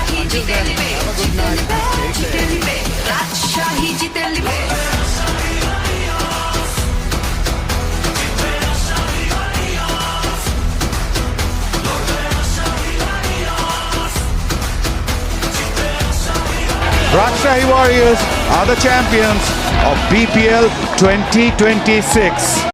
রাজশাহী জিতে নিবে, জিতে নিবে, জিতে নিবে, রাজশাহী জিতে নিবে। Rajshahi Warriors are the champions of BPL 2026.